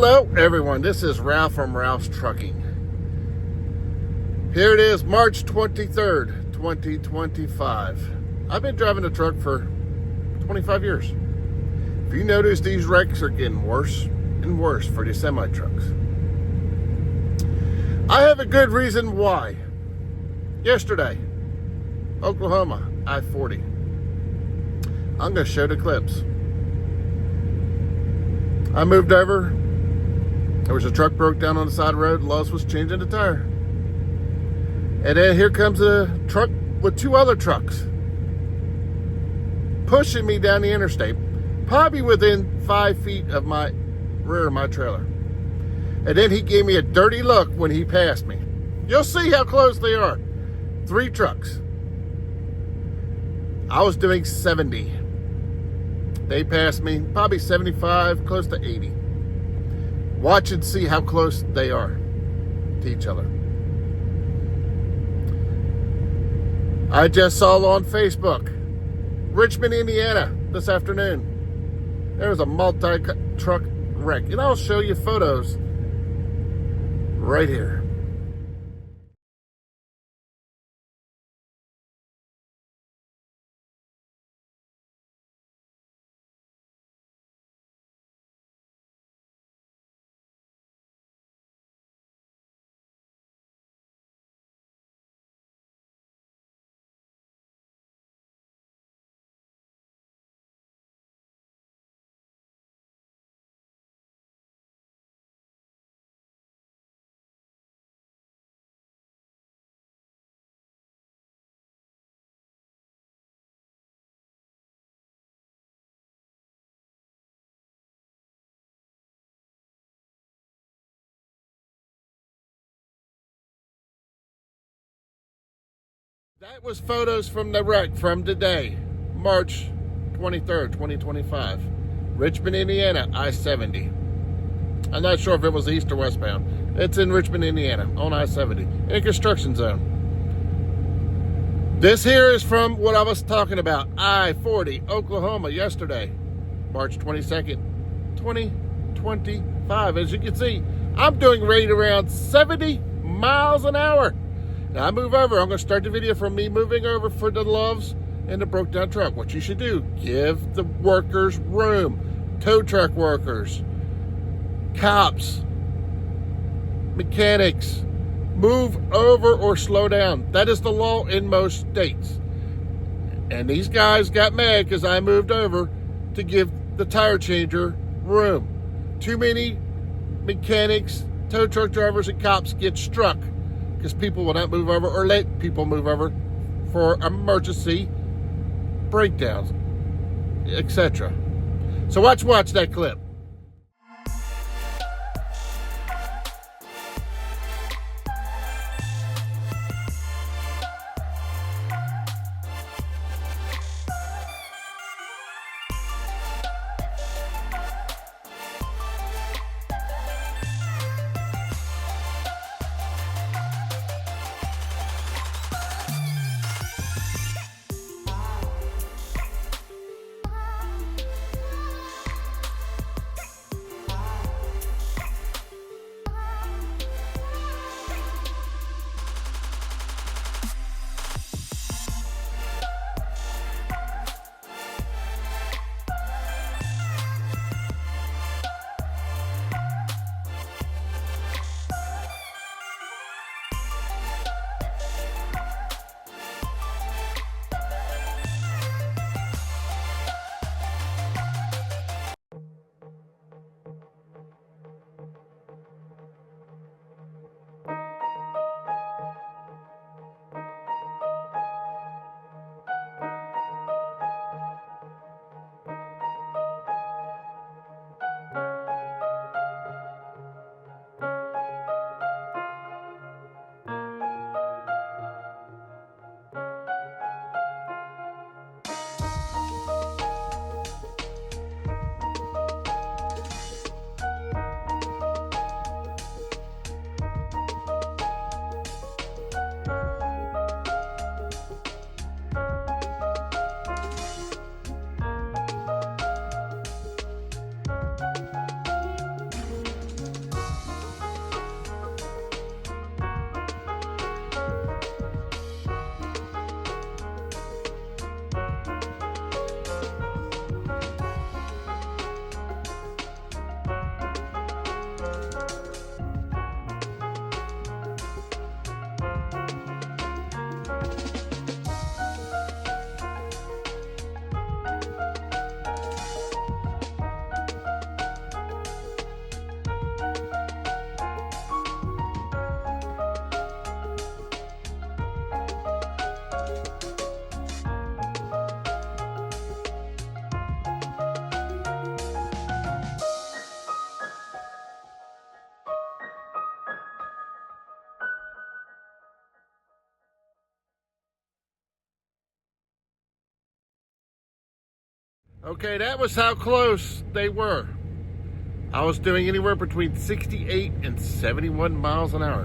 Hello everyone, this is Ralph from Ralph's Trucking. Here it is, March 23rd, 2025. I've been driving a truck for 25 years. If you notice, these wrecks are getting worse and worse for the semi-trucks. I have a good reason why. Yesterday, Oklahoma, I-40. I'm going to show the clips. I moved over. There was a truck broke down on the side of the road. Lowe's was changing the tire. And then here comes a truck with two other trucks pushing me down the interstate, probably within 5 feet of my rear of my trailer. And then he gave me a dirty look when he passed me. You'll see how close they are. 3 trucks. I was doing 70. They passed me probably 75, close to 80. Watch and see how close they are to each other. I just saw on Facebook, Richmond, Indiana, this afternoon. There was a multi-truck wreck. And I'll show you photos right here. That was photos from the wreck from today, March 23rd, 2025. Richmond, Indiana, I-70. I'm not sure if it was east or westbound. It's in Richmond, Indiana, on I-70, in a construction zone. This here is from what I was talking about, I-40, Oklahoma, yesterday, March 22nd, 2025. As you can see, I'm doing right around 70 miles an hour. Now I move over. I'm going to start the video from me moving over for the Loves and the broke down truck. What you should do, give the workers room. Tow truck workers, cops, mechanics, move over or slow down. That is the law in most states. And these guys got mad because I moved over to give the tire changer room. Too many mechanics, tow truck drivers, and cops get struck because people will not move over or let people move over for emergency breakdowns, etc. So watch that clip. Okay, that was how close they were. I was doing anywhere between 68 and 71 miles an hour.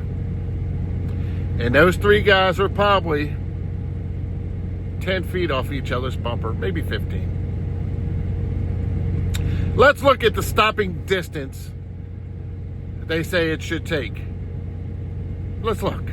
And those three guys were probably 10 feet off each other's bumper, maybe 15. Let's look at the stopping distance they say it should take. Let's look.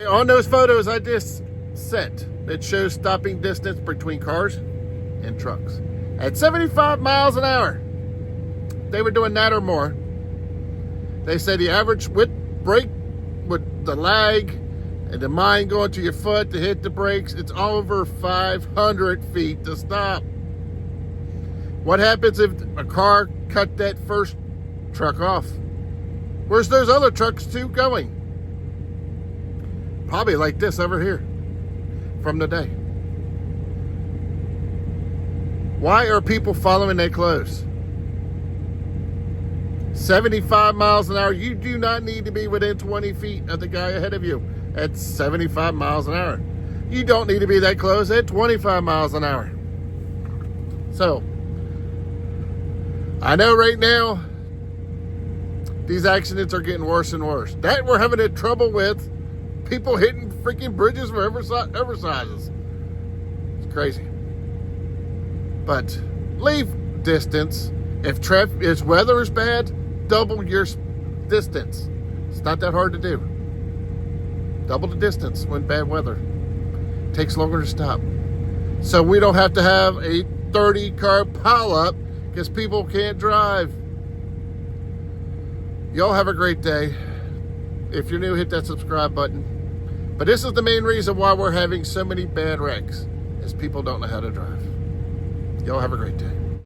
On those photos I just sent, it shows stopping distance between cars and trucks at 75 miles an hour. They were doing that or more. They say the average with brake, with the lag and the mind going to your foot to hit the brakes, it's over 500 feet to stop. What happens if a car cut that first truck off? Where's those other trucks too going? Probably like this over here from the day. Why are people following their clothes? 75 miles an hour. You do not need to be within 20 feet of the guy ahead of you at 75 miles an hour. You don't need to be that close at 25 miles an hour. So, I know right now, these accidents are getting worse and worse. That we're having trouble with people hitting freaking bridges for oversizes. It's crazy. But leave distance. If weather is bad, double your distance. It's not that hard to do. Double the distance when bad weather. Takes longer to stop. So we don't have to have a 30-car pileup because people can't drive. Y'all have a great day. If you're new, hit that subscribe button. But this is the main reason why we're having so many bad wrecks, is people don't know how to drive. Y'all have a great day.